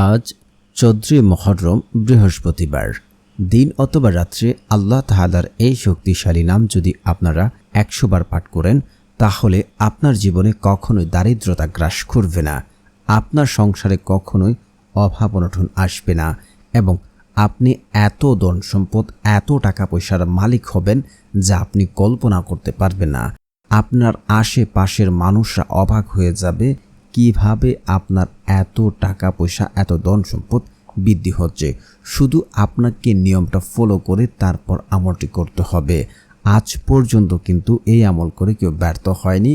আজ 14 মুহররম বৃহস্পতিবার। দিন অথবা রাত্রে আল্লাহ তাআলার এই শক্তিশালী নাম যদি আপনারা 100 বার পাঠ করেন, তাহলে আপনার জীবনে কখনোই দারিদ্রতা গ্রাস করবে না, আপনার সংসারে কখনোই অভাব অনটন আসবে না এবং আপনি এত ধন সম্পদ, এত টাকা পয়সার মালিক হবেন যা আপনি কল্পনা করতে পারবেন না। আপনার আশেপাশের মানুষরা অবাক হয়ে যাবে কিভাবে আপনার এত টাকা পয়সা, এত ধন সম্পদ বৃদ্ধি হচ্ছে। শুধু আপনাকে নিয়মটা ফলো করে তারপর আমলটি করতে হবে। আজ পর্যন্ত কিন্তু এই আমল করে কেউ ব্যর্থ হয়নি।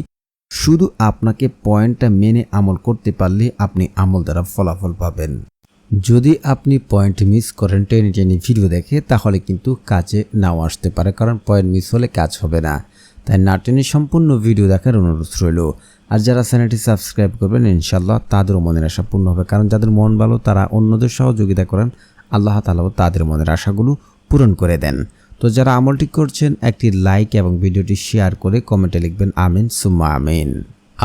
শুধু আপনাকে পয়েন্টটা মেনে আমল করতে পারলে আপনি আমল দ্বারা ফলাফল পাবেন। যদি আপনি পয়েন্ট মিস করেন টেনে টেনে ভিডিও দেখে, তাহলে কিন্তু কাজে নাও আসতে পারে, কারণ পয়েন্ট মিস হলে কাজ হবে না। তাই না টেনে সম্পূর্ণ ভিডিও দেখার অনুরোধ রইল। আর যারা চ্যানেলটি সাবস্ক্রাইব করবেন, ইনশাআল্লাহ তাদেরও মনের আশা পূর্ণ হবে, কারণ যাদের মন ভালো তারা অন্যদের সহযোগিতা করেন, আল্লাহ তাআলাও তাদের মনের আশাগুলো পূরণ করে দেন। তো যারা আমলটি করছেন, একটি লাইক এবং ভিডিওটি শেয়ার করে কমেন্টে লিখবেন আমিন সুম্মা আমিন।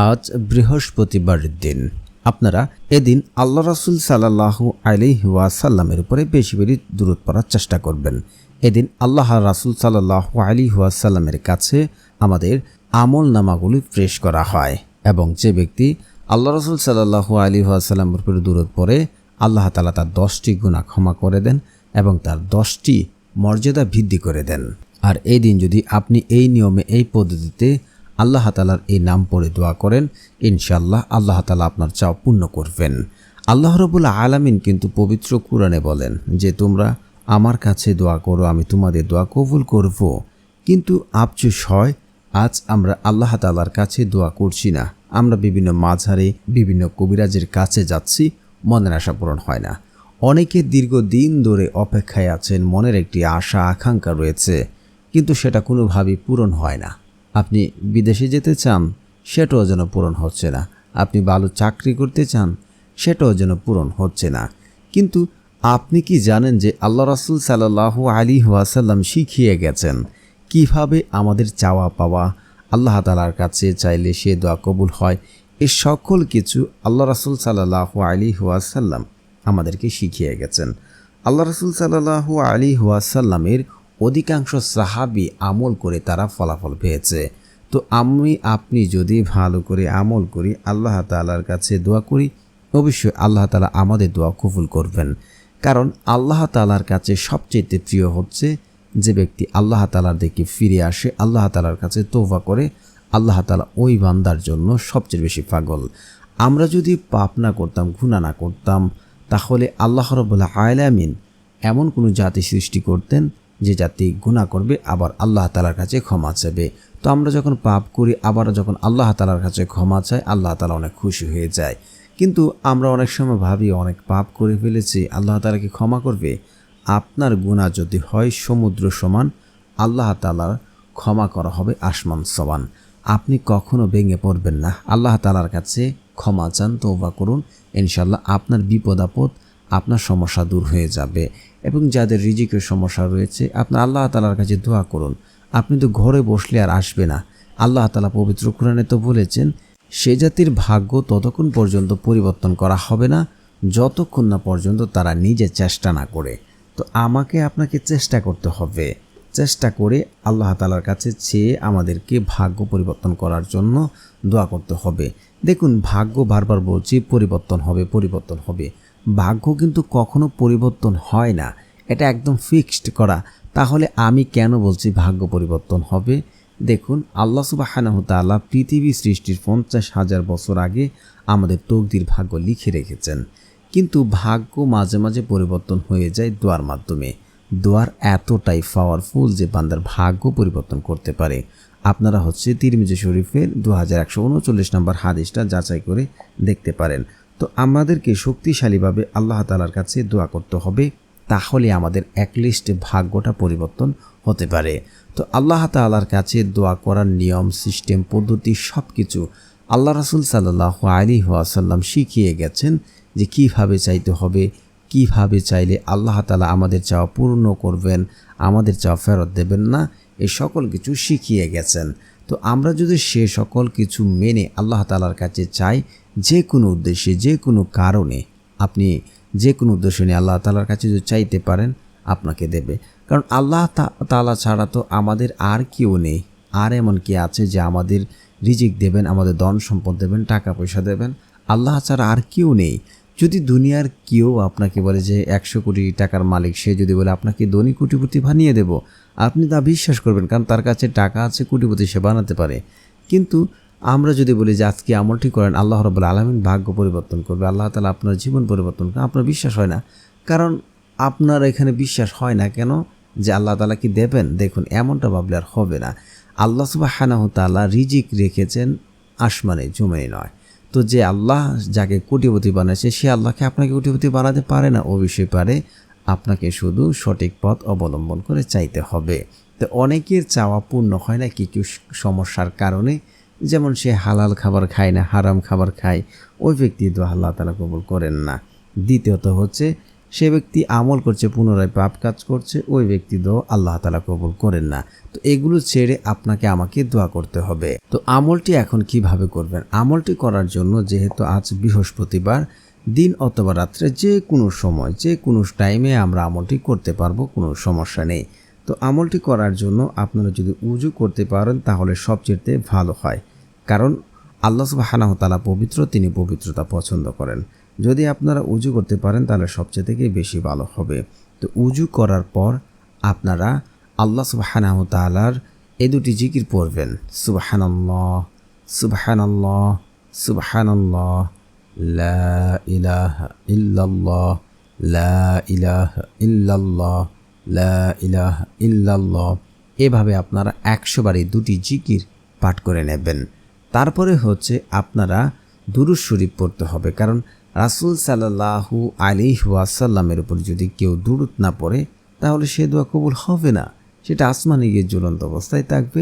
আজ বৃহস্পতিবারের দিন। আপনারা এদিন আল্লাহ রাসূল সাল্লাল্লাহু আলাইহি ওয়াসাল্লামের উপরে বেশি বেশি দুরূদ পড়ার চেষ্টা করবেন। এদিন আল্লাহ রাসূল সাল্লাল্লাহু আলাইহি ওয়াসাল্লামের কাছে আমাদের আমল নামাগুলি ফ্রেশ করা হয় এবং যে ব্যক্তি আল্লাহ রাসূল সাল্লাল্লাহু আলাইহি ওয়াসাল্লামের উপরে দুরূদ পড়ে, আল্লাহ তাআলা তার 10টি গুনাহ ক্ষমা করে দেন এবং তার 10টি মর্যাদা বৃদ্ধি করে দেন। আর এই দিন যদি আপনি এই নিয়মে, এই পদ্ধতিতে আল্লাহ তাআলার এই নাম পড়ে দোয়া করেন, ইনশাআল্লাহ আল্লাহ তাআলা আপনার চাওয়া পূর্ণ করবেন। আল্লাহ রাব্বুল আলামিন কিন্তু পবিত্র কুরআনে বলেন যে তোমরা আমার কাছে দোয়া করো, আমি তোমাদের দোয়া কবুল করব। কিন্তু আফসোস হয়, আজ আমরা আল্লাহ তাআলার কাছে দোয়া করছি না, আমরা বিভিন্ন মাঝারে, বিভিন্ন কবিরাজের কাছে যাচ্ছি, মনের আশা পূরণ হয় না। অনেকে দীর্ঘদিন ধরে অপেক্ষায় আছেন, মনের একটি আশা আকাঙ্ক্ষা রয়েছে, কিন্তু সেটা কোনোভাবেই পূরণ হয় না। আপনি বিদেশে যেতে চান, সেটাও যেন পূরণ হচ্ছে না। আপনি ভালো চাকরি করতে চান, সেটাও যেন পূরণ হচ্ছে না। কিন্তু আপনি কি জানেন যে আল্লাহ রাসূল সাল্লাল্লাহু আলাইহি ওয়াসাল্লাম শিখিয়ে গেছেন কিভাবে আমাদের চাওয়া পাওয়া আল্লাহ তাআলার কাছে চাইলে সে দোয়া কবুল হয়। এই সকল কিছু আল্লাহ রাসূল সাল্লাল্লাহু আলাইহি ওয়াসাল্লাম আমাদেরকে শিখিয়ে গেছেন। আল্লাহ রাসূল সাল্লাল্লাহু আলাইহি ওয়াসাল্লামের অধিকাংশ সাহাবী আমল করে তারা ফলাফল পেয়েছে। তো আপনি যদি ভালো করে আমল করি, আল্লাহ তাআলার কাছে দোয়া করি, অবশ্যই আল্লাহ তাআলা আমাদের দোয়া কবুল করবেন। কারণ আল্লাহ তাআলার কাছে সবচেয়ে প্রিয় হচ্ছে যে ব্যক্তি আল্লাহ তাআলার দিকে ফিরে আসে, আল্লাহ তাআলার কাছে তওবা করে, আল্লাহ তাআলা ওই বান্দার জন্য সবচেয়ে বেশি পাগল। আমরা যদি পাপ না করতাম, গুনাহ না করতাম, তাহলে আল্লাহ রাব্বুল আলামিন এমন কোনো জাতি সৃষ্টি করতেন যে জাতি গুনাহ করবে আবার আল্লাহ তাআলার কাছে ক্ষমা চাইবে। তো আমরা যখন পাপ করি, আবার যখন আল্লাহ তাআলার কাছে ক্ষমা চাই, আল্লাহ তাআলা অনেক খুশি হয়ে যায়। কিন্তু আমরা অনেক সময় ভাবি অনেক পাপ করে ফেলেছি, আল্লাহ তাআলা কি ক্ষমা করবে? আপনার গুনাহ যদি হয় সমুদ্র সমান, আল্লাহ তাআলার ক্ষমা করা হবে আসমান সমান। আপনি কখনো ভেঙে পড়বেন না, আল্লাহ তাআলার কাছে ক্ষমা চান, তওবা করুন, ইনশাআল্লাহ আপনার বিপদ আপদ, আপনার সমস্যা দূর হয়ে যাবে। এবং যাদের রিজিকের সমস্যা রয়েছে, আপনার আল্লাহ তাআলার কাছে দোয়া করুন। আপনি তো ঘরে বসলে আর আসবে না। আল্লাহ তাআলা পবিত্র কোরআনে তো বলেছেন, সে জাতির ভাগ্য ততক্ষণ পর্যন্ত পরিবর্তন করা হবে না যতক্ষণ না পর্যন্ত তারা নিজে চেষ্টা না করে। তো আমাকে আপনাকে চেষ্টা করতে হবে, চেষ্টা করে আল্লাহ তাআলার কাছে চেয়ে আমাদেরকে ভাগ্য পরিবর্তন করার জন্য দোয়া করতে হবে। দেখুন, ভাগ্য বারবার বলছি পরিবর্তন হবে, পরিবর্তন হবে। ভাগ্য কিন্তু কখনো পরিবর্তন হয় না, এটা একদম ফিক্সড করা। তাহলে আমি কেন বলছি ভাগ্য পরিবর্তন হবে? দেখুন, আল্লাহ সুবহানাহু ওয়া তাআলা পৃথিবী সৃষ্টির 50,000 বছর আগে আমাদের তকদির ভাগ্য লিখে রেখেছেন। কিন্তু ভাগ্য মাঝে মাঝে পরিবর্তন হয়ে যায় দোয়ার মাধ্যমে। দোয়ার এতটাই পাওয়ারফুল যে বান্দার ভাগ্য পরিবর্তন করতে পারে। আপনারা তিরমিজি শরীফের 2139 নম্বর হাদিসটা যাচাই করে দেখতে পারেন। তো আমাদেরকে শক্তিশালীভাবে আল্লাহ তাআলার কাছে দোয়া করতে হবে, তাহলে আমাদের একলিস্ট ভাগ্যটা পরিবর্তন হতে পারে। তো আল্লাহ তাআলার কাছে দোয়া করার নিয়ম, সিস্টেম, পদ্ধতি সব কিছু আল্লাহ রাসূল সাল্লাল্লাহু আলাইহি ওয়াসাল্লাম শিখিয়ে গেছেন যে কিভাবে চাইতে হবে, কিভাবে চাইলে আল্লাহ তাআলা আমাদের চাওয়া পূর্ণ করবেন, আমাদের চাওয়া ফেরত দেবেন না, এই সকল কিছু শিখিয়ে গেছেন। তো আমরা যদি সে সকল কিছু মেনে আল্লাহ তাআলার কাছে চাই, যে কোনো উদ্দেশ্যে, যে কোনো কারণে, আপনি যে কোনো উদ্দেশ্য নিয়ে আল্লাহ তাআলার কাছে যদি চাইতে পারেন আপনাকে দেবে। কারণ আল্লাহ তাআলা ছাড়া তো আমাদের আর কেউ নেই। আর এমন কি আছে যে আমাদের রিজিক দেবেন, আমাদের ধন সম্পদ দেবেন, টাকা পয়সা দেবেন? আল্লাহ ছাড়া আর কেউ নেই। যদি দুনিয়ার কেউ আপনাকে বলে যে 100 কোটি টাকার মালিক, সে যদি বলে আপনাকে ধনী কোটিপতি বানিয়ে দেব, আপনি তা বিশ্বাস করবেন, কারণ তার কাছে টাকা আছে, কোটিপতি সে বানাতে পারে। কিন্তু আমরা যদি বলি যে আজকে আমলটি করেন, আল্লাহ রাব্বুল আলামিন ভাগ্য পরিবর্তন করবে, আল্লাহ তাআলা আপনার জীবন পরিবর্তন করবে, আপনার বিশ্বাস হয় না। কারণ আপনার এখানে বিশ্বাস হয় না কেন যে আল্লাহ তাআলা কি দেবেন? দেখুন, এমনটা ভাবলে আর হবে না। আল্লাহ সুবহানাহু তাআলা রিজিক রেখেছেন আসমানে, জমিনে নয়। তো যে আল্লাহ যাকে কোটিপতি বানাইছে, সে আল্লাহকে আপনাকে কোটিপতি বানাতে পারে না? অবশ্যই পারে। আপনাকে শুধু সঠিক পথ অবলম্বন করে চাইতে হবে। তো অনেকের চাওয়া পূর্ণ হয় না কিছু সমস্যার কারণে। যেমন সে হালাল খাবার খায় না, হারাম খাবার খায়, ওই ব্যক্তি দোয়া আল্লাহ তাআলা কবুল করেন না। দ্বিতীয়ত হচ্ছে সে ব্যক্তি আমল করছে, পুনরায় পাপ কাজ করছে, ওই ব্যক্তি দোয়া আল্লাহ তাআলা কবুল করেন না। তো এগুলো ছেড়ে আপনাকে আমাকে দোয়া করতে হবে। তো আমলটি এখন কিভাবে করবেন? আমলটি করার জন্য যেহেতু আজ বৃহস্পতিবার, দিন অথবা রাত্রে যে কোনো সময়, যে কোনো টাইমে আমরা আমলটি করতে পারবো, কোনো সমস্যা নেই। তো আমলটি করার জন্য আপনারা যদি উজু করতে পারেন তাহলে সবচেয়ে ভালো হয়, কারণ আল্লাহ সুবহানাহু ওয়া তাআলা পবিত্র, তিনি পবিত্রতা পছন্দ করেন। যদি আপনারা উজু করতে পারেন তাহলে সবচেয়ে থেকে বেশি ভালো হবে। তো উজু করার পর আপনারা আল্লাহ সুবহানাহু ওয়া তাআলার এই দুটি জিকির পড়বেন, সুবহানাল্লাহ সুবহানাল্লাহ সুবহানাল্লাহ, লা ইলাহা ইল্লাল্লাহ, লা ইলাহা ইল্লাল্লাহ, লা ইলাহা ইল্লাল্লাহ। এভাবে আপনারা 100 বার এই দুটি জিকির পাঠ করে নেবেন। তারপরে হচ্ছে আপনারা দুরূদ শরীফ পড়তে হবে, কারণ রাসূল সাল্লাল্লাহু আলাইহি ওয়াসাল্লামের উপর যদি কেউ দুরূদ না পড়ে তাহলে সে দোয়া কবুল হবে না। সেটা আসমানে গিয়ে ঝুলন্ত অবস্থায় থাকবে,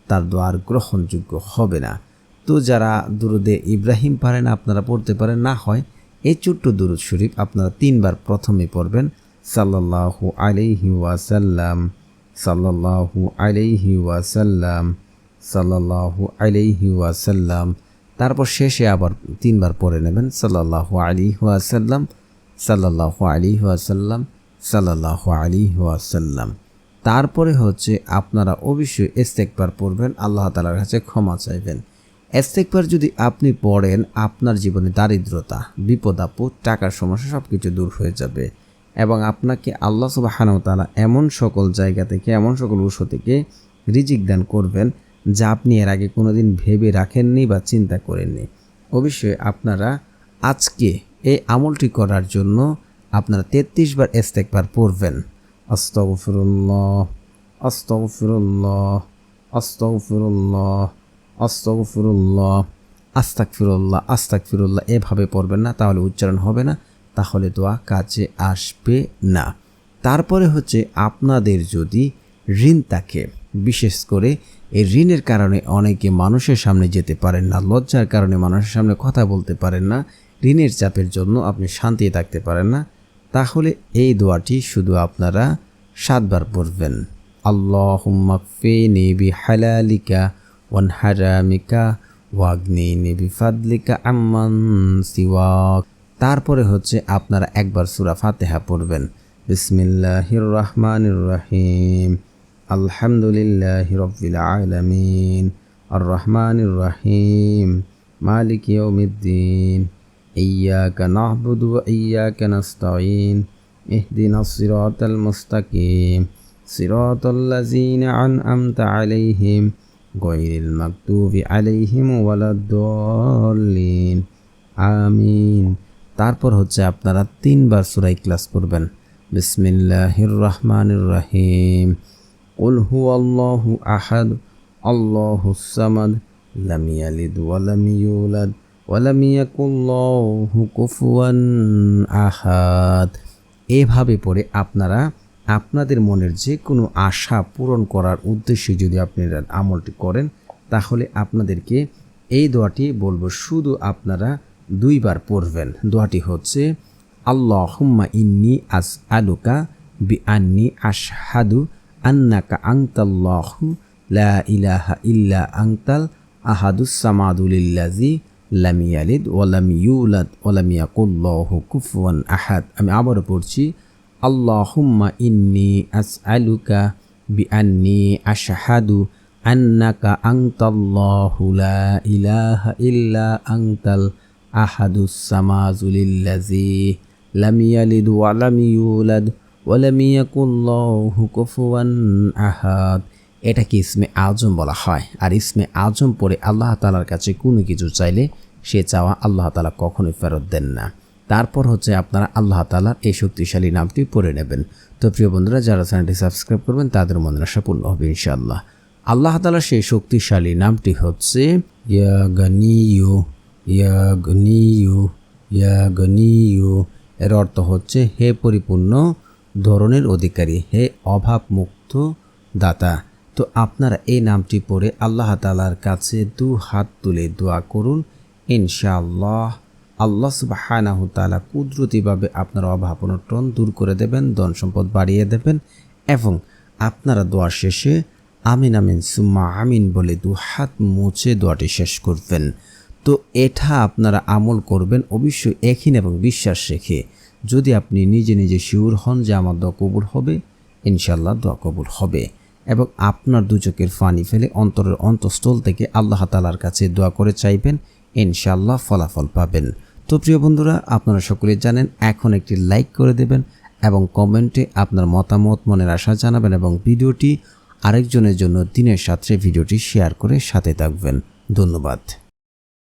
তার দোয়া আর গ্রহণযোগ্য হবে না। তো যারা দুরুদে ইব্রাহিম পারেন আপনারা পড়তে পারেন, না হয় এই ছোট্ট দুরূদ শরীফ আপনারা 3 বার প্রথমে পড়বেন, সাল্লাল্লাহু আলাইহি ওয়াসাল্লাম, সাল্লাল্লাহু আলাইহি ওয়াসাল্লাম, সাল্লাল্লাহু আলাইহি ওয়াসাল্লাম। তারপর শেষে আবার 3 বার পড়ে নেবেন, সাল্লাল্লাহু আলাইহি ওয়াসাল্লাম, সাল্লাল্লাহু আলাইহি ওয়াসাল্লাম, সাল্লাল্লাহু আলাইহি ওয়াসাল্লাম। তারপরে হচ্ছে আপনারা অবশ্যই ইস্তেগফার পড়বেন, আল্লাহ তাআলার কাছে ক্ষমা চাইবেন। ইস্তেগফার যদি আপনি পড়েন, আপনার জীবনে দারিদ্রতা, বিপদ আপদ, টাকার সমস্যা সব কিছু দূর হয়ে যাবে এবং আপনাকে আল্লাহ সুবহানাহু ওয়া তাআলা এমন সকল জায়গা থেকে, এমন সকল উৎস থেকে রিজিক দান করবেন যা আপনি এর আগে কোনোদিন ভেবে রাখেননি বা চিন্তা করেননি। অবশ্যই আপনারা আজকে এই আমলটি করার জন্য আপনারা 33 বার ইস্তেগফার পড়বেন, আস্তাগফিরুল্লাহ আস্তাগফিরুল্লাহ আস্তাগফিরুল্লাহ আস্তাগফিরুল্লাহ আস্তাগফিরুল্লাহ আস্তাগফিরুল্লাহ। এভাবে পড়বেন না, তাহলে উচ্চারণ হবে না, তাহলে দোয়া কাজে আসবে না। তারপরে হচ্ছে আপনাদের যদি ঋণ থাকে, বিশেষ করে এই ঋণের কারণে অনেকে মানুষের সামনে যেতে পারেন না, লজ্জার কারণে মানুষের সামনে কথা বলতে পারেন না, ঋণের চাপের জন্য আপনি শান্তি থাকতে পারেন না, তাহলে এই দোয়াটি শুধু আপনারা 7 বার পড়বেন, আল্লাহুম্মা কফিনি বিহালালিকা ওয়ান হারামিকা ওয়াগনিনি বিফাদলিকা আম্মান সিওয়াক। তারপরে হচ্ছে আপনারা একবার সূরা ফাতিহা পড়বেন, বিসমিল্লাহির রহমানির রহিম, আলহামদুলিল্লাহি রাব্বিল আলামিন, আর রহমানির রহিম, মালিকি ইয়াউমিদ্দিন, ইয়্যাকা না'বুদু ওয়া ইয়্যাকা নাস্তাঈন, ইহদিনাস সিরাতাল মুস্তাকিম, সিরাতাল লাযীনা আন'আমতা আলাইহিম গায়রিল মাগদুবি আলাইহিম ওয়ালাদ-দাল্লিন, আমিন। তারপর হচ্ছে আপনারা 3 বার সূরা ইখলাস পড়বেন, বিসমিল্লাহির রহমানির রহিম, কুল হুয়াল্লাহু আহাদ, আল্লাহুস সামাদ, লাম ইয়ালিদ ওয়া লাম ইউলাদ ওয়া লাম ইয়াকুল্লাহু কুফুয়ান আহাদ। এভাবে পড়ে আপনারা আপনাদের মনের যে কোনো আশা পূরণ করার উদ্দেশ্যে যদি আপনারা আমলটি করেন, তাহলে আপনাদেরকে এই দোয়াটি বলবো, শুধু আপনারা 2 বার পড়বেন। দোয়াটি হচ্ছে, আল্লাহুম্মা ইন্নী আসআলুকা বিআন্নী আশহাদু আন্নাকা আনতাল্লাহু লা ইলাহা ইল্লা আনতাল আহাদুস সামাদুলিল্লাযী লাম ইয়ালিদ ওয়া লাম ইউলাদ ওয়া লাম ইয়াকুল্লাহু কুফুয়ান আহাদ। আমি আবারও পড়ছি, আল্লাহুম্মা ইন্নী আসআলুকা বিআন্নী আশহাদু আন্নাকা আনতাল্লাহু লা ইলাহা ইল্লা আনতাল আহাদুস সামাদুল্লাযী লাম ইয়ালিদ ওয়া লাম ইউলাদ ওয়া লাম ইয়াকুল্লাহু কুফুয়ান আহাদ। এটাকে ইসমে আজম বলা হয়। আর ইসমে আজম পড়ে আল্লাহ তাআলার কাছে কোনো কিছু চাইলে সে চাওয়া আল্লাহ তাআলা কখনোই ফেরত দেন না। তারপর হচ্ছে আপনারা আল্লাহ তাআলার এই শক্তিশালী নামটি পড়ে নেবেন। তো প্রিয় বন্ধুরা, যারা চ্যানেলটি সাবস্ক্রাইব করবেন তাদের মনের আশা পূর্ণ হবে ইনশাআল্লাহ। আল্লাহ তাআলার সেই শক্তিশালী নামটি হচ্ছে ইয়া গনিয়ু, ইয়া গনিয়ু, ইয়া গনিয়ু। এর অর্থ হচ্ছে হে পরিপূর্ণ ধরনের অধিকারী, হে অভাবমুক্ত দাতা। তো আপনারা এই নামটি পড়ে আল্লাহ তাআলার কাছে দু হাত তুলে দোয়া করুন। ইনশাআল্লাহ আল্লাহ সুবহানাহু তাআলা কুদরতিভাবে আপনার অভাব অনটন দূর করে দেবেন, ধন সম্পদ বাড়িয়ে দেবেন এবং আপনারা দোয়ার শেষে আমিন আমিন সুম্মা আমিন বলে দু হাত মুছে দোয়াটি শেষ করবেন। তো এটা আপনারা আমল করবেন অবশ্যই একিন এবং বিশ্বাস রেখে। যদি আপনি নিজে নিজে শিওর হন যে আমার দোয়া কবুল হবে, ইনশাআল্লাহ দোয়া কবুল হবে। এবং আপনার দু চোখের পানি ফেলে অন্তরের অন্তঃস্থল থেকে আল্লাহ তাআলার কাছে দোয়া করে চাইবেন, ইনশাআল্লাহ ফলাফল পাবেন। তো প্রিয় বন্ধুরা, আপনারা সকলেই জানেন, এখন একটি লাইক করে দেবেন এবং কমেন্টে আপনার মতামত মনের আশা জানাবেন এবং ভিডিওটি আরেকজনের জন্য দিনের সাথে ভিডিওটি শেয়ার করে সাথে থাকবেন। ধন্যবাদ।